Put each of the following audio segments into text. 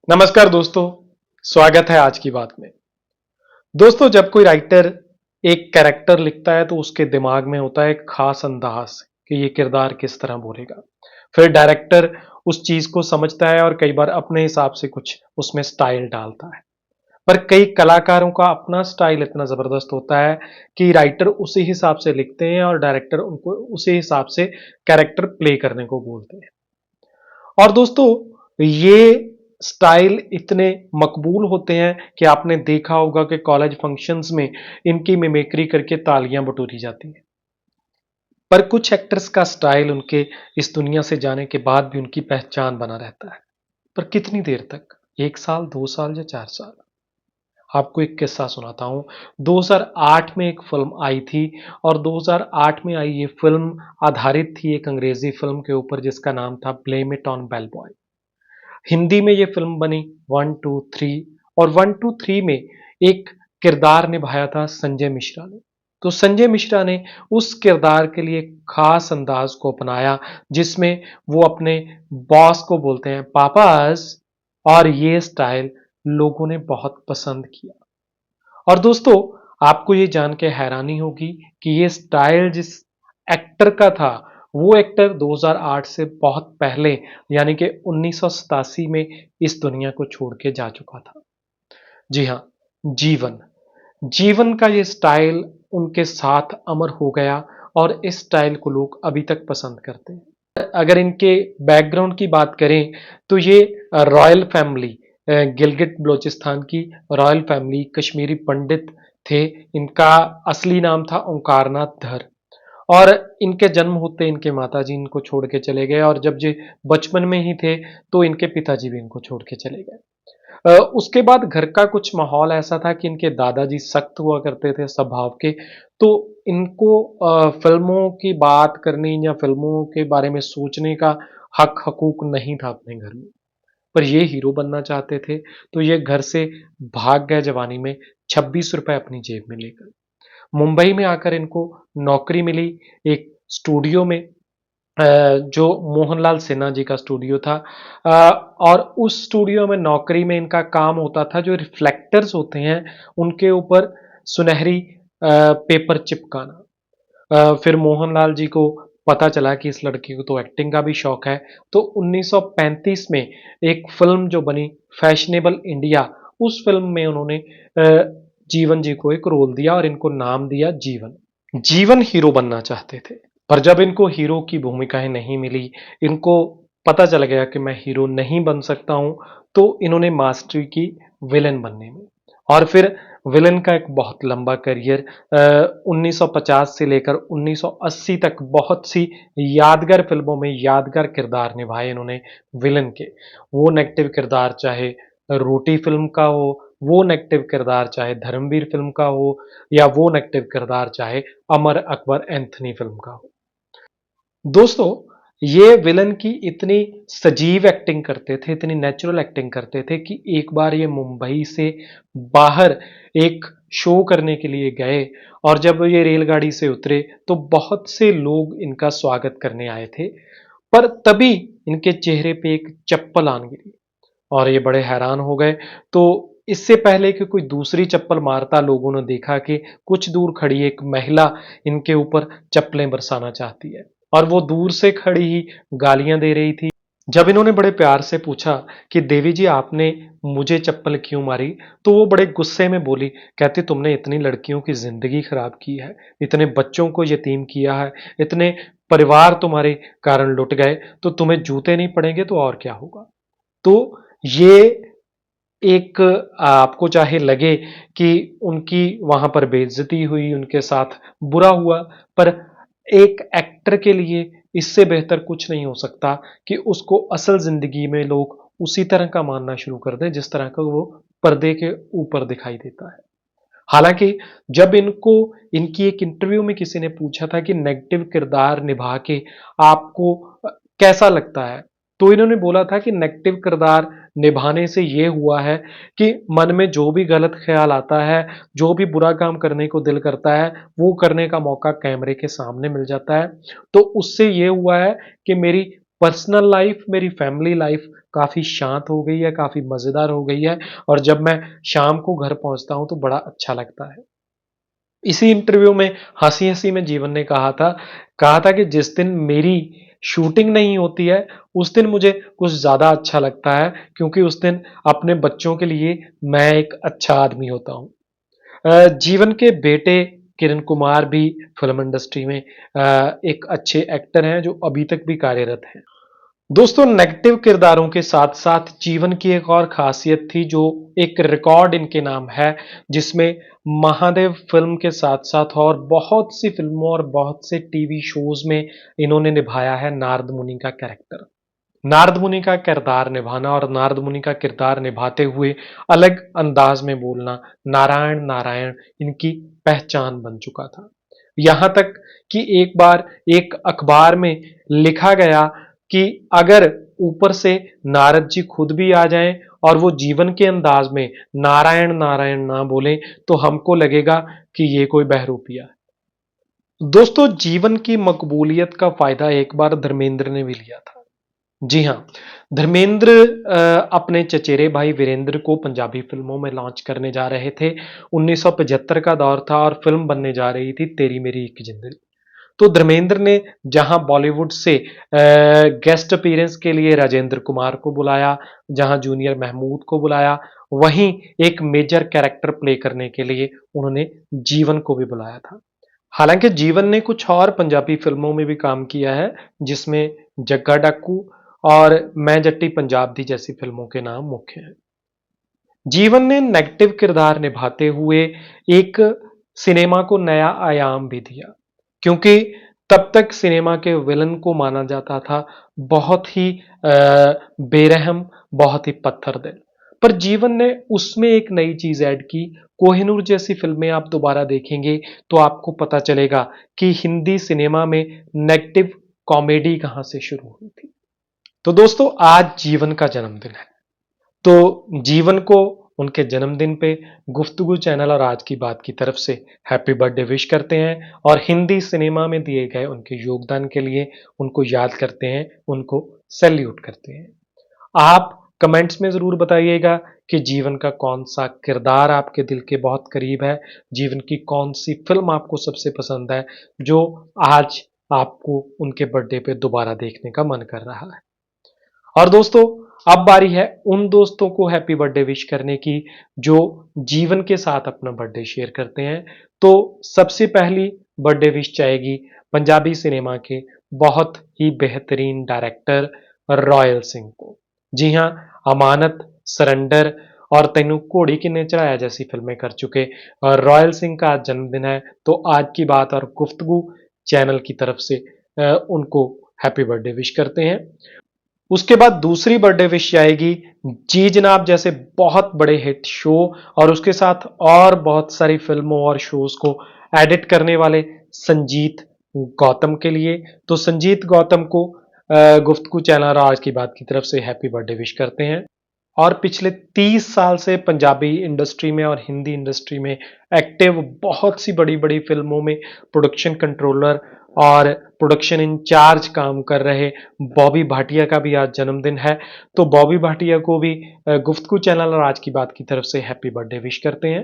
नमस्कार दोस्तों, स्वागत है आज की बात में। दोस्तों, जब कोई राइटर एक कैरेक्टर लिखता है तो उसके दिमाग में होता है एक खास अंदाज कि ये किरदार किस तरह बोलेगा। फिर डायरेक्टर उस चीज को समझता है और कई बार अपने हिसाब से कुछ उसमें स्टाइल डालता है। पर कई कलाकारों का अपना स्टाइल इतना जबरदस्त होता है कि राइटर उसी हिसाब से लिखते हैं और डायरेक्टर उनको उसी हिसाब से कैरेक्टर प्ले करने को बोलते हैं। और दोस्तों, ये स्टाइल इतने मकबूल होते हैं कि आपने देखा होगा कि कॉलेज फंक्शंस में इनकी मिमिक्री करके तालियां बटोरी जाती हैं। पर कुछ एक्टर्स का स्टाइल उनके इस दुनिया से जाने के बाद भी उनकी पहचान बना रहता है। पर कितनी देर तक? 1 साल, 2 साल या 4 साल? आपको एक किस्सा सुनाता हूं। 2008 में एक फिल्म आई थी और 2008 में आई ये फिल्म आधारित थी एक अंग्रेजी फिल्म के ऊपर जिसका नाम था blame it on bell boy. Hindi में ये फिल्म बनी 1, 2, 3। और 1, 2, 3 में एक किरदार निभाया था संजय मिश्रा ने। तो संजय मिश्रा ने उस किरदार के लिए खास अंदाज को अपनाया जिसमें वो अपने बॉस को बोलते हैं पापास। और ये स्टाइल लोगों ने बहुत पसंद किया। और दोस्तों, आपको ये जान के हैरानी होगी कि ये स्टाइल जिस एक्टर का था, वो एक्टर 2008 से बहुत पहले यानी कि 1987 में इस दुनिया को छोड़ के जा चुका था। जी हाँ, जीवन। जीवन का ये स्टाइल उनके साथ अमर हो गया और इस स्टाइल को लोग अभी तक पसंद करते हैं। अगर इनके बैकग्राउंड की बात करें तो ये रॉयल फैमिली, गिलगिट बलोचिस्तान की रॉयल फैमिली कश्मीरी पंडित थे। इनका असली नाम था ओंकारनाथ धर। और इनके जन्म होते इनके माताजी इनको छोड़ के चले गए और जब ये बचपन में ही थे तो इनके पिताजी भी इनको छोड़ के चले गए। उसके बाद घर का कुछ माहौल ऐसा था कि इनके दादाजी सख्त हुआ करते थे स्वभाव के। तो इनको फिल्मों की बात करनी या फिल्मों के बारे में सोचने का हक हकूक नहीं था अपने घर में। पर ये हीरो बनना चाहते थे तो ये घर से भाग गए जवानी में 26 रुपए अपनी जेब में लेकर। मुंबई में आकर इनको नौकरी मिली एक स्टूडियो में, जो मोहनलाल सिन्हा जी का स्टूडियो था। और उस स्टूडियो में नौकरी में इनका काम होता था जो रिफ्लेक्टर्स होते हैं उनके ऊपर सुनहरी पेपर चिपकाना। फिर मोहनलाल जी को पता चला कि इस लड़की को तो एक्टिंग का भी शौक है। तो 1935 में एक फिल्म जो बनी फैशनेबल इंडिया, उस फिल्म में उन्होंने जीवन जी को एक रोल दिया और इनको नाम दिया जीवन। जीवन हीरो बनना चाहते थे पर जब इनको हीरो की भूमिकाएं नहीं मिली, इनको पता चल गया कि मैं हीरो नहीं बन सकता हूं, तो इन्होंने मास्टरी की विलन बनने में। और फिर विलन का एक बहुत लंबा करियर 1950 से लेकर 1980 तक बहुत सी यादगार फिल्मों में यादगार किरदार निभाए इन्होंने विलन के। वो नेगेटिव किरदार चाहे रोटी फिल्म का हो, वो नेगेटिव किरदार चाहे धर्मवीर फिल्म का हो, या वो नेगेटिव किरदार चाहे अमर अकबर एंथनी फिल्म का हो। दोस्तों, ये विलन की इतनी सजीव एक्टिंग करते थे, इतनी नेचुरल एक्टिंग करते थे कि एक बार ये मुंबई से बाहर एक शो करने के लिए गए और जब ये रेलगाड़ी से उतरे तो बहुत से लोग इनका स्वागत करने आए थे। पर तभी इनके चेहरे पे एक चप्पल आन गिरी और ये बड़े हैरान हो गए। तो इससे पहले कि कोई दूसरी चप्पल मारता, लोगों ने देखा कि कुछ दूर खड़ी एक महिला इनके ऊपर चप्पलें बरसाना चाहती है और वो दूर से खड़ी ही गालियां दे रही थी। जब इन्होंने बड़े प्यार से पूछा कि देवी जी आपने मुझे चप्पल क्यों मारी, तो वो बड़े गुस्से में बोली, कहती तुमने इतनी लड़कियों की जिंदगी खराब की है, इतने बच्चों को यतीम किया है, इतने परिवार तुम्हारे कारण लुट गए, तो तुम्हें जूते नहीं पड़ेंगे तो और क्या होगा। तो ये एक, आपको चाहे लगे कि उनकी वहां पर बेइज्जती हुई, उनके साथ बुरा हुआ, पर एक एक्टर के लिए इससे बेहतर कुछ नहीं हो सकता कि उसको असल जिंदगी में लोग उसी तरह का मानना शुरू कर दें जिस तरह का वो पर्दे के ऊपर दिखाई देता है। हालांकि जब इनको इनकी एक इंटरव्यू में किसी ने पूछा था कि नेगेटिव किरदार निभा के आपको कैसा लगता है, तो इन्होंने बोला था कि नेगेटिव किरदार निभाने से ये हुआ है कि मन में जो भी गलत ख्याल आता है, जो भी बुरा काम करने को दिल करता है, वो करने का मौका कैमरे के सामने मिल जाता है। तो उससे ये हुआ है कि मेरी पर्सनल लाइफ, मेरी फैमिली लाइफ काफ़ी शांत हो गई है, काफ़ी मज़ेदार हो गई है और जब मैं शाम को घर पहुँचता हूँ तो बड़ा अच्छा लगता है। इसी इंटरव्यू में हँसी-हँसी में जीवन ने कहा था कि जिस दिन मेरी शूटिंग नहीं होती है, उस दिन मुझे कुछ ज़्यादा अच्छा लगता है क्योंकि उस दिन अपने बच्चों के लिए मैं एक अच्छा आदमी होता हूँ। जीवन के बेटे किरण कुमार भी फ़िल्म इंडस्ट्री में एक अच्छे एक्टर हैं जो अभी तक भी कार्यरत हैं। दोस्तों नेगेटिव किरदारों के साथ-साथ जीवन की एक और ख़ासियत थी जो एक रिकॉर्ड इनके नाम है, जिसमें महादेव फ़िल्म के साथ-साथ और बहुत सी फ़िल्मों और बहुत से टीवी शोज़ में इन्होंने निभाया है नारद मुनि का कैरेक्टर। नारद मुनि का किरदार निभाना और नारद मुनि का किरदार निभाते हुए अलग अंदाज में बोलना, नारायण नारायण इनकी पहचान बन चुका था। यहां तक कि एक बार एक अखबार में लिखा गया कि अगर ऊपर से नारद जी खुद भी आ जाएं और वो जीवन के अंदाज में नारायण नारायण ना बोलें तो हमको लगेगा कि ये कोई बहरूपिया है। दोस्तों जीवन की मकबूलियत का फायदा एक बार धर्मेंद्र ने भी लिया था। जी हाँ, धर्मेंद्र अपने चचेरे भाई वीरेंद्र को पंजाबी फ़िल्मों में लॉन्च करने जा रहे थे। 1975 का दौर था और फ़िल्म बनने जा रही थी तेरी मेरी एक ज़िंदगी। तो धर्मेंद्र ने जहाँ बॉलीवुड से गेस्ट अपीयरेंस के लिए राजेंद्र कुमार को बुलाया, जहाँ जूनियर महमूद को बुलाया, वहीं एक मेजर कैरेक्टर प्ले करने के लिए उन्होंने जीवन को भी बुलाया था। हालाँकि जीवन ने कुछ और पंजाबी फ़िल्मों में भी काम किया है, जिसमें जग्गा डाकू और मैं जट्टी पंजाब दी जैसी फ़िल्मों के नाम मुख्य हैं। जीवन ने नेगेटिव किरदार निभाते हुए एक सिनेमा को नया आयाम भी दिया, क्योंकि तब तक सिनेमा के विलन को माना जाता था बहुत ही बेरहम, बहुत ही पत्थर दिल। पर जीवन ने उसमें एक नई चीज़ ऐड की। कोहिनूर जैसी फ़िल्में आप दोबारा देखेंगे तो आपको पता चलेगा कि हिंदी सिनेमा में नेगेटिव कॉमेडी कहाँ से शुरू हुई थी। तो दोस्तों आज जीवन का जन्मदिन है। तो जीवन को उनके जन्मदिन पे गुफ्तगू चैनल और आज की बात की तरफ से हैप्पी बर्थडे विश करते हैं और हिंदी सिनेमा में दिए गए उनके योगदान के लिए उनको याद करते हैं, उनको सैल्यूट करते हैं। आप कमेंट्स में ज़रूर बताइएगा कि जीवन का कौन-सा किरदार आपके दिल के बहुत करीब है, जीवन की कौन-सी फ़िल्म आपको सबसे पसंद है, जो आज आपको उनके बर्थडे पे दोबारा देखने का मन कर रहा है। और दोस्तों अब बारी है उन दोस्तों को हैप्पी बर्थडे विश करने की जो जीवन के साथ अपना बर्थडे शेयर करते हैं। तो सबसे पहली बर्थडे विश जाएगी पंजाबी सिनेमा के बहुत ही बेहतरीन डायरेक्टर रॉयल सिंह को। जी हाँ, अमानत, सरेंडर और तैनू घोड़ी किन्ने चढ़ाया जैसी फिल्में कर चुके रॉयल सिंह का आज जन्मदिन है। तो आज की बात और गुफ्तगू चैनल की तरफ से उनको हैप्पी बर्थडे विश करते हैं। उसके बाद दूसरी बर्थडे विश आएगी जी जनाब जैसे बहुत बड़े हिट शो और उसके साथ और बहुत सारी फिल्मों और शोज को एडिट करने वाले संजीत गौतम के लिए। तो संजीत गौतम को गुफ्तगू चैनल आज की बात की तरफ से हैप्पी बर्थडे विश करते हैं। और पिछले 30 साल से पंजाबी इंडस्ट्री में और हिंदी इंडस्ट्री में एक्टिव बहुत सी बड़ी बड़ी फिल्मों में प्रोडक्शन कंट्रोलर और प्रोडक्शन इंचार्ज काम कर रहे बॉबी भाटिया का भी आज जन्मदिन है। तो बॉबी भाटिया को भी गुफ्तगू चैनल और आज की बात की तरफ से हैप्पी बर्थडे विश करते हैं।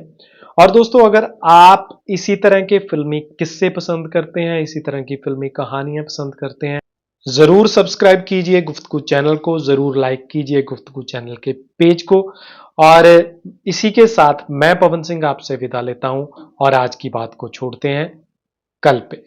और दोस्तों अगर आप इसी तरह के फिल्मी किस्से पसंद करते हैं, इसी तरह की फिल्मी कहानियां पसंद करते हैं, ज़रूर सब्सक्राइब कीजिए गुफ्तगू चैनल को, ज़रूर लाइक कीजिए गुफ्तगू चैनल के पेज को। और इसी के साथ मैं पवन सिंह आपसे विदा लेता हूं और आज की बात को छोड़ते हैं कल पे।